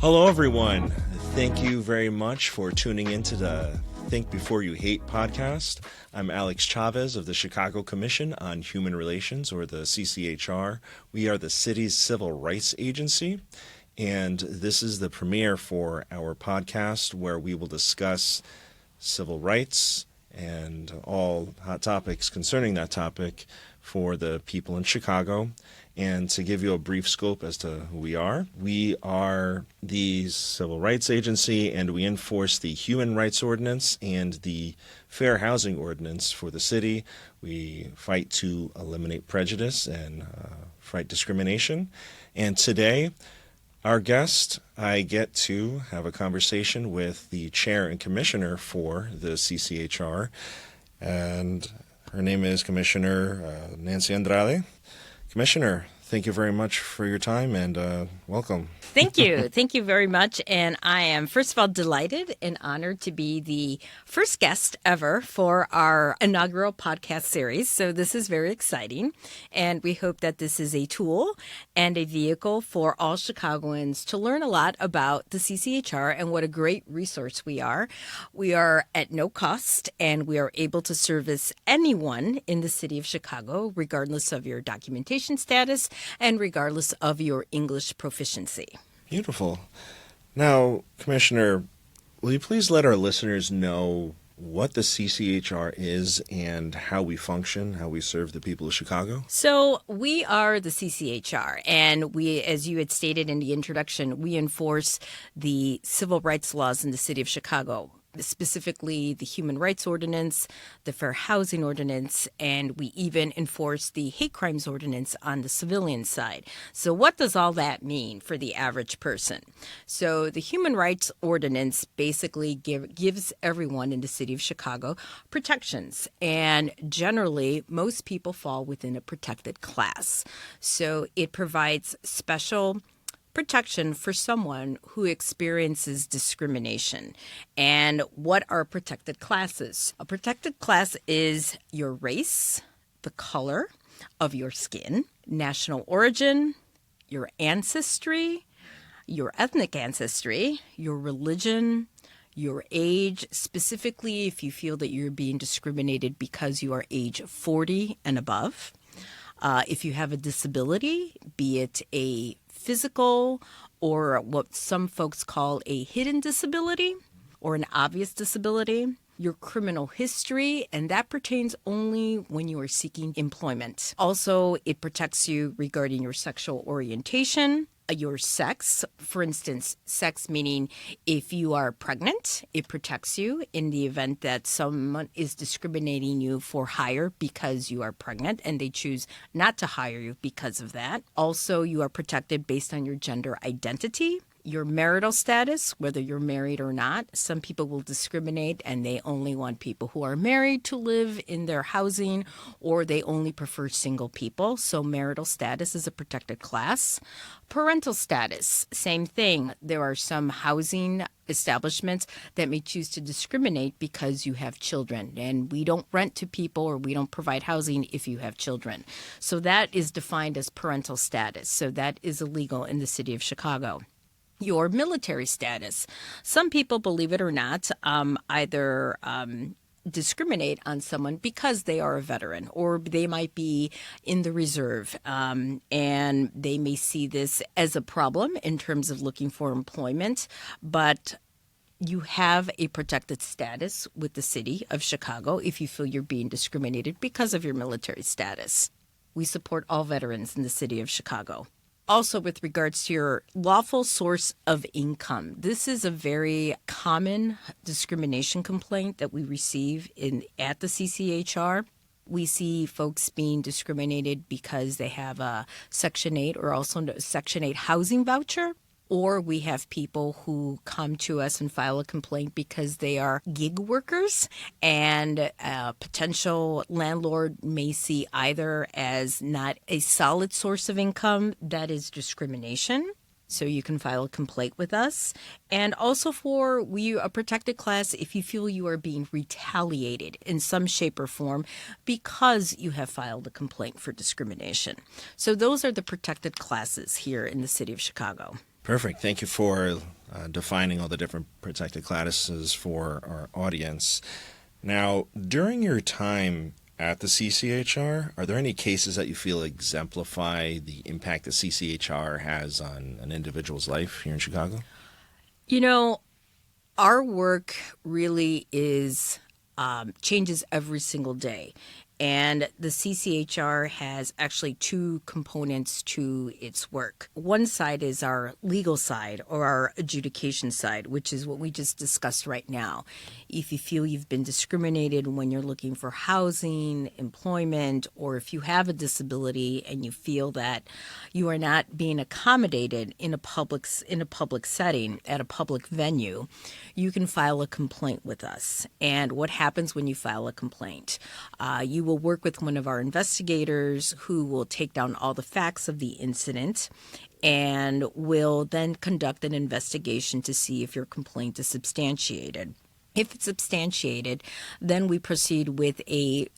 Hello, everyone. Thank you very much for tuning into the Think Before You Hate podcast. I'm Alex Chavez of the Chicago Commission on Human Relations, or the CCHR. We are the city's civil rights agency, and this is the premiere for our podcast where we will discuss civil rights and all hot topics concerning that topic for the people in Chicago. And to give you a brief scope as to who we are the civil rights agency, and we enforce the Human Rights Ordinance and the Fair Housing Ordinance for the city. We fight to eliminate prejudice and fight discrimination. And today, our guest, I get to have a conversation with the chair and commissioner for the CCHR, and her name is Commissioner Nancy Andrade. Commissioner, thank you very much for your time and welcome. Thank you. Thank you very much. And I am, first of all, delighted and honored to be the first guest ever for our inaugural podcast series. So this is very exciting. And we hope that this is a tool and a vehicle for all Chicagoans to learn a lot about the CCHR and what a great resource we are. We are at no cost, and we are able to service anyone in the city of Chicago, regardless of your documentation status and regardless of your English proficiency. Beautiful. Now, Commissioner, will you please let our listeners know what the CCHR is and how we function, how we serve the people of Chicago? So we are the CCHR, and we, as you had stated in the introduction, we enforce the civil rights laws in the city of Chicago, specifically the Human Rights Ordinance, the Fair Housing Ordinance, and we even enforce the Hate Crimes Ordinance on the civilian side. So what does all that mean for the average person? So the Human Rights Ordinance basically gives everyone in the city of Chicago protections, and generally most people fall within a protected class. So it provides special protection for someone who experiences discrimination. And what are protected classes? A protected class is your race, the color of your skin, national origin, your ancestry, your ethnic ancestry, your religion, your age, specifically if you feel that you're being discriminated because you are age 40 and above. If you have a disability, be it a physical or what some folks call a hidden disability or an obvious disability, your criminal history, and that pertains only when you are seeking employment. Also, it protects you regarding your sexual orientation, your sex. For instance, sex meaning if you are pregnant, it protects you in the event that someone is discriminating you for hire because you are pregnant and they choose not to hire you because of that. Also, you are protected based on your gender identity. Your marital status, whether you're married or not. Some people will discriminate and they only want people who are married to live in their housing, or they only prefer single people. So marital status is a protected class. Parental status, same thing. There are some housing establishments that may choose to discriminate because you have children, and we don't rent to people or we don't provide housing if you have children. So that is defined as parental status. So that is illegal in the city of Chicago. Your military status. Some people, believe it or not, either discriminate on someone because they are a veteran, or they might be in the reserve, and they may see this as a problem in terms of looking for employment. But you have a protected status with the city of Chicago if you feel you're being discriminated because of your military status. We support all veterans in the city of Chicago. Also, with regards to your lawful source of income, this is a very common discrimination complaint that we receive at the CCHR. We see folks being discriminated because they have a Section 8 or also a Section 8 housing voucher. Or we have people who come to us and file a complaint because they are gig workers, and a potential landlord may see either as not a solid source of income, that is discrimination. So you can file a complaint with us. And also for a protected class if you feel you are being retaliated in some shape or form because you have filed a complaint for discrimination. So those are the protected classes here in the city of Chicago. Perfect. Thank you for defining all the different protected classes for our audience. Now, during your time at the CCHR, are there any cases that you feel exemplify the impact the CCHR has on an individual's life here in Chicago? You know, our work really is changes every single day. And the CCHR has actually two components to its work. One side is our legal side or our adjudication side, which is what we just discussed right now. If you feel you've been discriminated when you're looking for housing, employment, or if you have a disability and you feel that you are not being accommodated in a public setting at a public venue, you can file a complaint with us. And what happens when you file a complaint? You will work with one of our investigators who will take down all the facts of the incident and will then conduct an investigation to see if your complaint is substantiated. If it's substantiated, then we proceed with a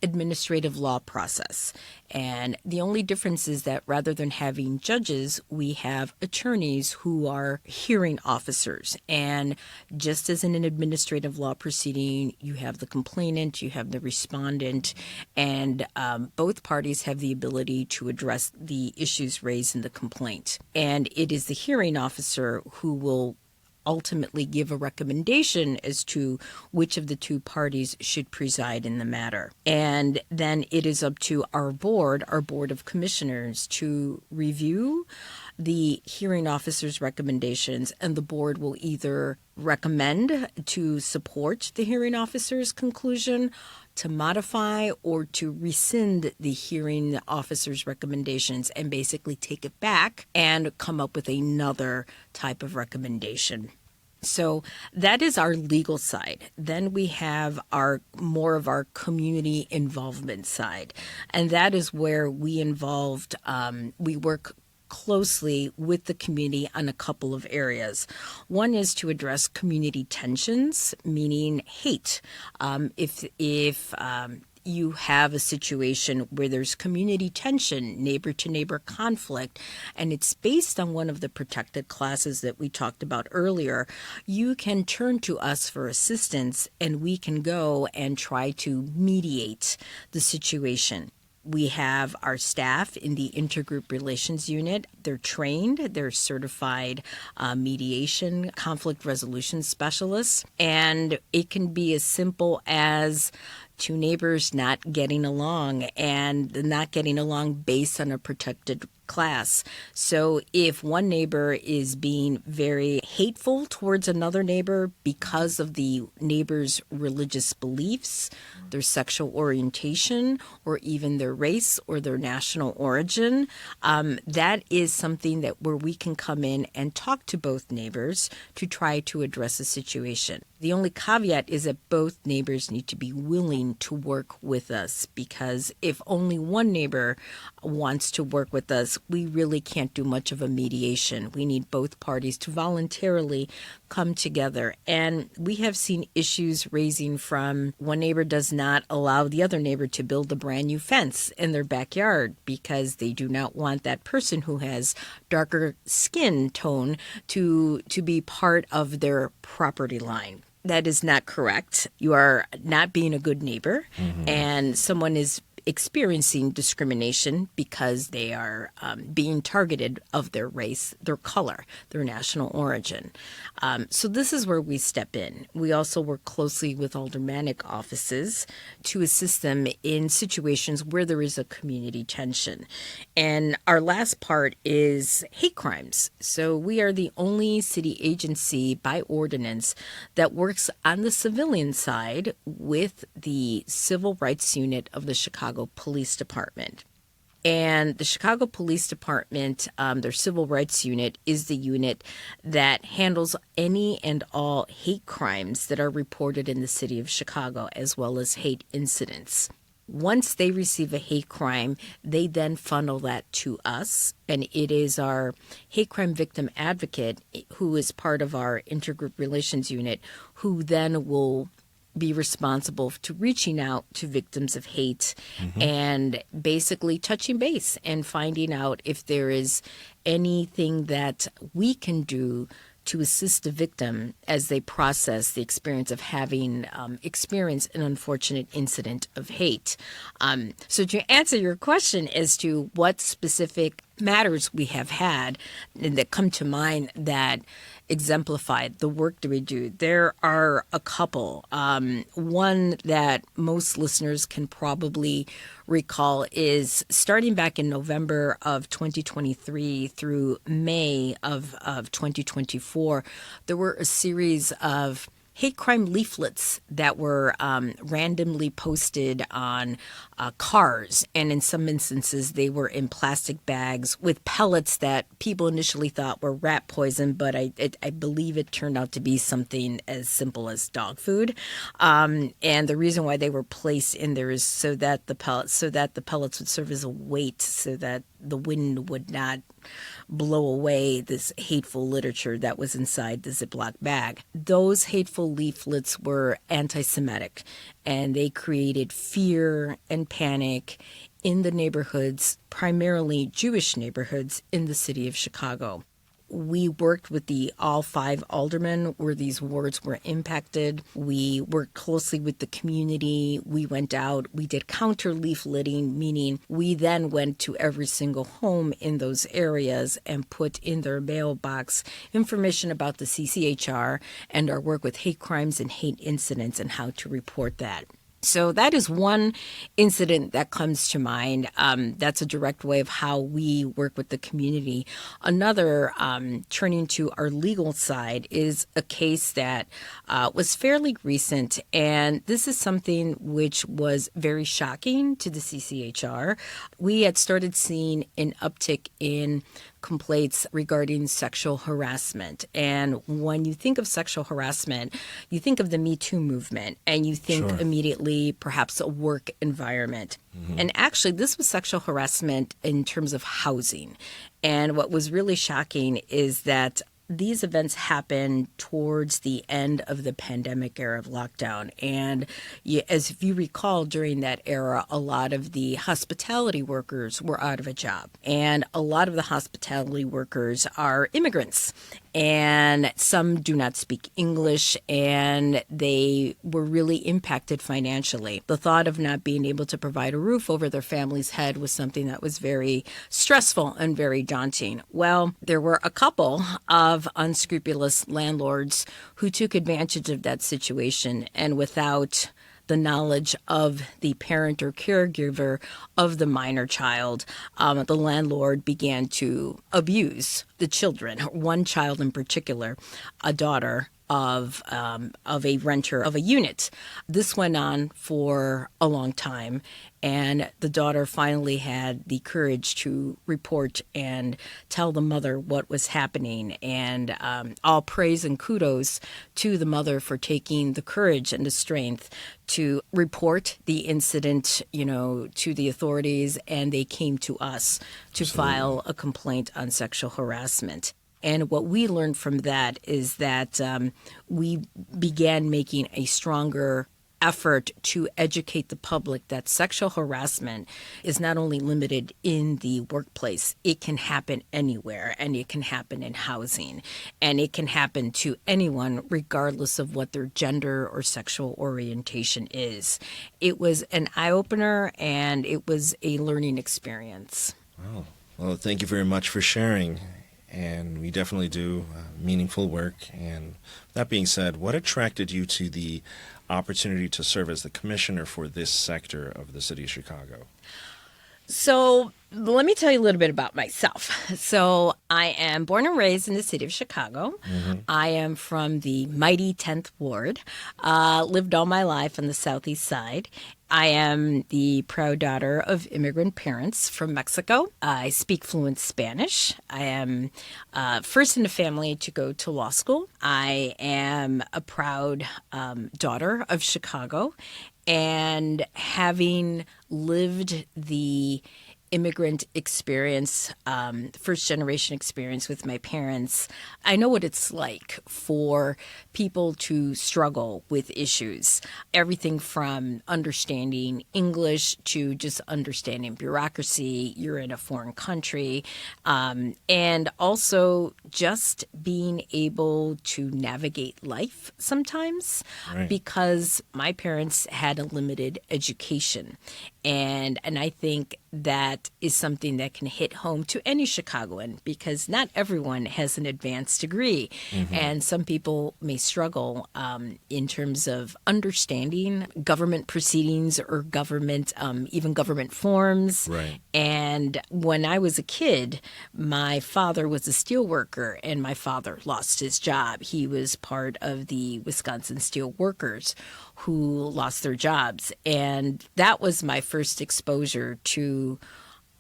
administrative law process. And the only difference is that rather than having judges, we have attorneys who are hearing officers. And just as in an administrative law proceeding, you have the complainant, you have the respondent, and both parties have the ability to address the issues raised in the complaint. And it is the hearing officer who will ultimately give a recommendation as to which of the two parties should preside in the matter. And then it is up to our board of commissioners, to review the hearing officer's recommendations, and the board will either recommend to support the hearing officer's conclusion, to modify, or to rescind the hearing officer's recommendations and basically take it back and come up with another type of recommendation. So that is our legal side. Then we have more of our community involvement side, and that is where we work closely with the community on a couple of areas. One is to address community tensions, meaning hate. If you have a situation where there's community tension, neighbor-to-neighbor conflict, and it's based on one of the protected classes that we talked about earlier, you can turn to us for assistance, and we can go and try to mediate the situation. We have our staff in the intergroup relations unit. They're trained, they're certified mediation, conflict resolution specialists, and it can be as simple as two neighbors not getting along, and not getting along based on a protected class. So if one neighbor is being very hateful towards another neighbor because of the neighbor's religious beliefs, their sexual orientation, or even their race or their national origin, that is something where we can come in and talk to both neighbors to try to address the situation. The only caveat is that both neighbors need to be willing to work with us, because if only one neighbor wants to work with us, we really can't do much of a mediation. We need both parties to voluntarily come together. And we have seen issues raising from one neighbor does not allow the other neighbor to build a brand new fence in their backyard because they do not want that person who has darker skin tone to be part of their property line. That is not correct. You are not being a good neighbor, and someone is experiencing discrimination because they are being targeted of their race, their color, their national origin. So this is where we step in. We also work closely with aldermanic offices to assist them in situations where there is a community tension. And our last part is hate crimes. So we are the only city agency by ordinance that works on the civilian side with the Civil Rights Unit of the Chicago Police Department. And the Chicago Police Department, their Civil Rights Unit, is the unit that handles any and all hate crimes that are reported in the city of Chicago, as well as hate incidents. Once they receive a hate crime, they then funnel that to us, and it is our hate crime victim advocate, who is part of our intergroup relations unit, who then will be responsible to reaching out to victims of hate and basically touching base and finding out if there is anything that we can do to assist the victim as they process the experience of having experienced an unfortunate incident of hate. So to answer your question as to what specific matters we have had and that come to mind that exemplify the work that we do, there are a couple. One that most listeners can probably recall is starting back in November of 2023 through May of 2024, there were a series of hate crime leaflets that were randomly posted on cars. And in some instances, they were in plastic bags with pellets that people initially thought were rat poison, but I believe it turned out to be something as simple as dog food. And the reason why they were placed in there is so that the pellets would serve as a weight so that the wind would not blow away this hateful literature that was inside the Ziploc bag. Those hateful leaflets were anti-Semitic, and they created fear and panic in the neighborhoods, primarily Jewish neighborhoods in the city of Chicago. We worked with the all 5 aldermen where these wards were impacted. We worked closely with the community. We went out. We did counter leafleting, meaning we then went to every single home in those areas and put in their mailbox information about the CCHR and our work with hate crimes and hate incidents and how to report that. So that is one incident that comes to mind. That's a direct way of how we work with the community. Another, turning to our legal side, is a case that was fairly recent. And this is something which was very shocking to the CCHR. We had started seeing an uptick in complaints regarding sexual harassment. And when you think of sexual harassment, you think of the Me Too movement and you think immediately perhaps a work environment. And actually, this was sexual harassment in terms of housing. And what was really shocking is that these events happened towards the end of the pandemic era of lockdown. And as if you recall, during that era, a lot of the hospitality workers were out of a job. And a lot of the hospitality workers are immigrants. And some do not speak English, and they were really impacted financially. The thought of not being able to provide a roof over their family's head was something that was very stressful and very daunting. Well, there were a couple of unscrupulous landlords who took advantage of that situation, and without the knowledge of the parent or caregiver of the minor child, the landlord began to abuse the children. One child in particular, a daughter of a renter of a unit. This went on for a long time, and the daughter finally had the courage to report and tell the mother what was happening. And all praise and kudos to the mother for taking the courage and the strength to report the incident, to the authorities, and they came to us to file a complaint on sexual harassment. And what we learned from that is that we began making a stronger effort to educate the public that sexual harassment is not only limited in the workplace, it can happen anywhere, and it can happen in housing, and it can happen to anyone regardless of what their gender or sexual orientation is. It was an eye-opener, and it was a learning experience. Wow. Well, thank you very much for sharing. And we definitely do meaningful work. And that being said, what attracted you to the opportunity to serve as the commissioner for this sector of the city of Chicago? So let me tell you a little bit about myself. So I am born and raised in the city of Chicago. I am from the mighty 10th Ward, lived all my life on the southeast side. I am the proud daughter of immigrant parents from Mexico. I speak fluent Spanish. I am first in the family to go to law school. I am a proud daughter of Chicago. And having lived the immigrant experience, first generation experience with my parents, I know what it's like for people to struggle with issues. Everything from understanding English to just understanding bureaucracy. You're in a foreign country. And also just being able to navigate life sometimes, Right. because my parents had a limited education. And I think that is something that can hit home to any Chicagoan, because not everyone has an advanced degree. And some people may struggle in terms of understanding government proceedings or government, even government forms. Right. And when I was a kid, my father was a steel worker, and my father lost his job. He was part of the Wisconsin steel workers who lost their jobs. And that was my first exposure to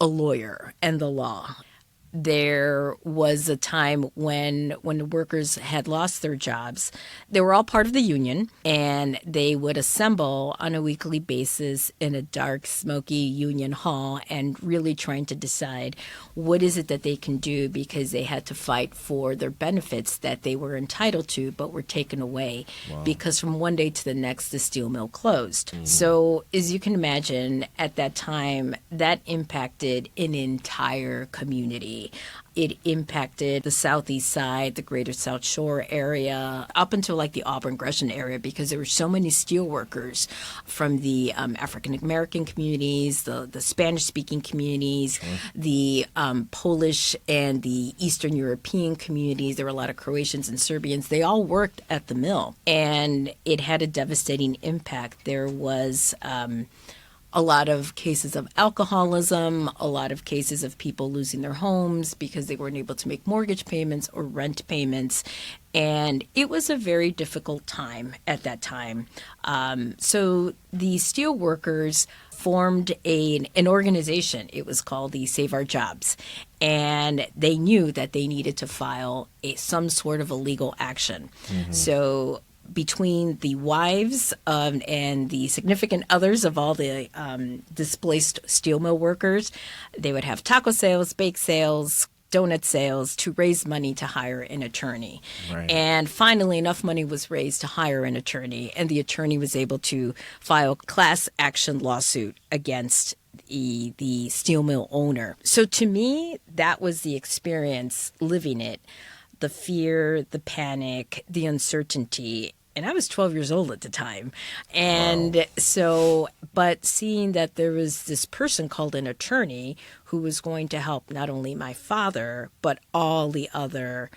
a lawyer and the law. There was a time when the workers had lost their jobs. They were all part of the union, and they would assemble on a weekly basis in a dark, smoky union hall and really trying to decide what is it that they can do, because they had to fight for their benefits that they were entitled to but were taken away because from one day to the next the steel mill closed. So as you can imagine, at that time, that impacted an entire community. It impacted the southeast side, the greater South Shore area, up until like the Auburn Gresham area, because there were so many steel workers from the African American communities, the Spanish speaking communities, the Polish and the Eastern European communities. There were a lot of Croatians and Serbians. They all worked at the mill, and it had a devastating impact. There was a lot of cases of alcoholism, a lot of cases of people losing their homes because they weren't able to make mortgage payments or rent payments. And it was a very difficult time at that time. So the steel workers formed an organization. It was called the Save Our Jobs. And they knew that they needed to file some sort of a legal action. So between the wives and the significant others of all the displaced steel mill workers, they would have taco sales, bake sales, donut sales to raise money to hire an attorney. Right. And finally, enough money was raised to hire an attorney, and the attorney was able to file a class action lawsuit against the steel mill owner. So to me, that was the experience, living it. The fear, the panic, the uncertainty. And I was 12 years old at the time. And so, but seeing that there was this person called an attorney who was going to help not only my father, but all the other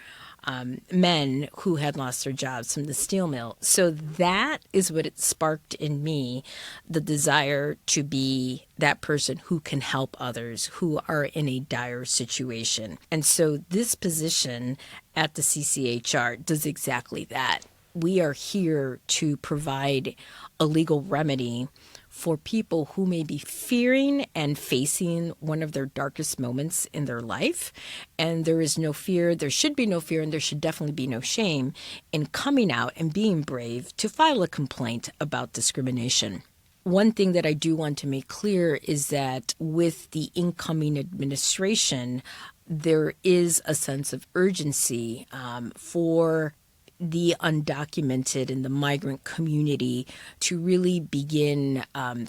men who had lost their jobs from the steel mill. So that is what it sparked in me, the desire to be that person who can help others who are in a dire situation. And so this position at the CCHR does exactly that. We are here to provide a legal remedy for people who may be fearing and facing one of their darkest moments in their life. And there is no fear, there should be no fear, and there should definitely be no shame in coming out and being brave to file a complaint about discrimination. One thing that I do want to make clear is that with the incoming administration, there is a sense of urgency for the undocumented and the migrant community to really begin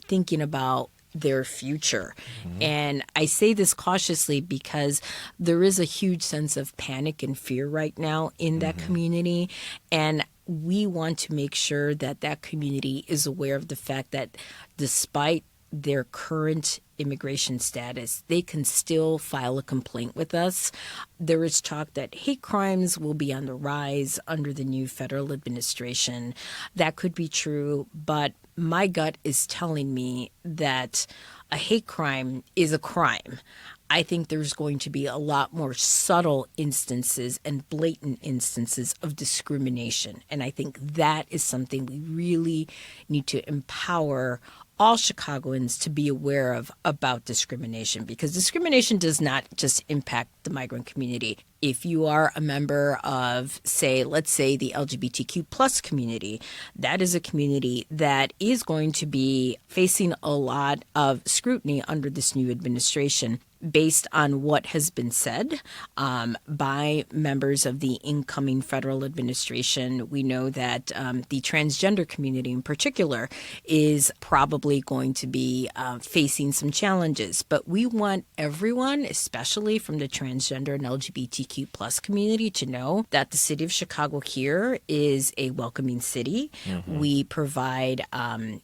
thinking about their future. And I say this cautiously because there is a huge sense of panic and fear right now in that community. And we want to make sure that that community is aware of the fact that despite their current immigration status, they can still file a complaint with us. There is talk that hate crimes will be on the rise under the new federal administration. That could be true, but my gut is telling me that a hate crime is a crime. I think there's going to be a lot more subtle instances and blatant instances of discrimination. And I think that is something we really need to empower all Chicagoans to be aware of about discrimination, because discrimination does not just impact the migrant community. If you are a member of, let's say the LGBTQ plus community, that is a community that is going to be facing a lot of scrutiny under this new administration, based on what has been said by members of the incoming federal administration. We know that the transgender community in particular is probably going to be facing some challenges. But we want everyone, especially from the transgender and LGBTQ plus community, to know that the city of Chicago here is a welcoming city. Mm-hmm. We provide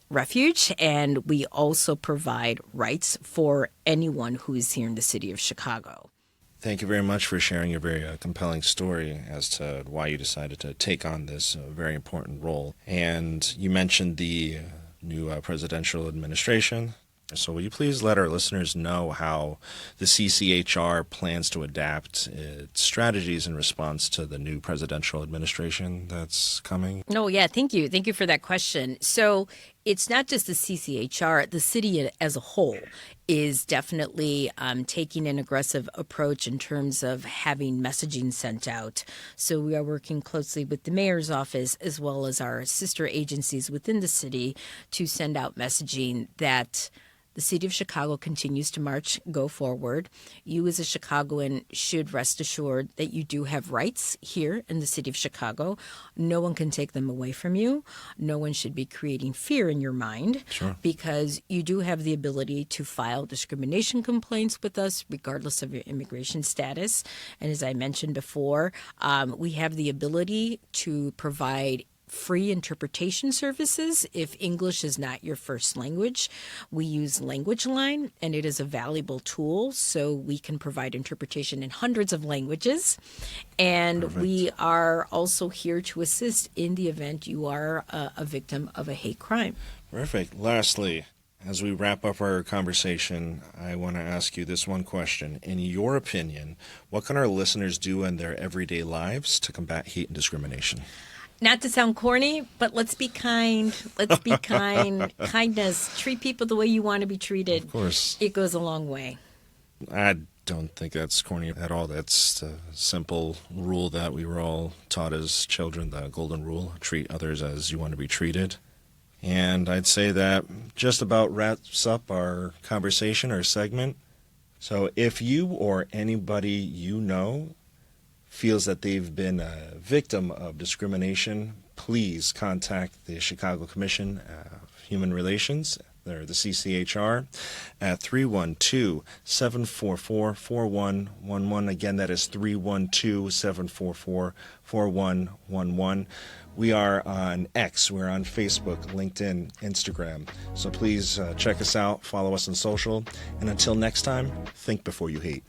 refuge, and we also provide rights for anyone who is here in the city of Chicago. Thank you very much for sharing your very compelling story as to why you decided to take on this very important role. And you mentioned the new presidential administration. So will you please let our listeners know how the CCHR plans to adapt its strategies in response to the new presidential administration that's coming? No, yeah, thank you. Thank you for that question. So it's not just the CCHR, the city as a whole is definitely taking an aggressive approach in terms of having messaging sent out. So we are working closely with the mayor's office as well as our sister agencies within the city to send out messaging that the city of Chicago continues to go forward. You as a Chicagoan should rest assured that you do have rights here in the city of Chicago. No one can take them away from you. No one should be creating fear in your mind. Sure. Because you do have the ability to file discrimination complaints with us regardless of your immigration status. And as I mentioned before, we have the ability to provide free interpretation services if English is not your first language. We use Language Line, and it is a valuable tool, so we can provide interpretation in hundreds of languages. And Perfect. We are also here to assist in the event you are a victim of a hate crime. Perfect. Lastly, as we wrap up our conversation, I want to ask you this one question. In your opinion, what can our listeners do in their everyday lives to combat hate and discrimination? Not to sound corny, but let's be kind. Let's be kind. Kindness. Treat people the way you want to be treated. Of course. It goes a long way. I don't think that's corny at all. That's the simple rule that we were all taught as children, the golden rule. Treat others as you want to be treated. And I'd say that just about wraps up our conversation, our segment. So if you or anybody you know feels that they've been a victim of discrimination, please contact the Chicago Commission of Human Relations, or the CCHR, at 312-744-4111. Again, that is 312-744-4111. We are on X, we're on Facebook, LinkedIn, Instagram. So please check us out, follow us on social. And until next time, think before you hate.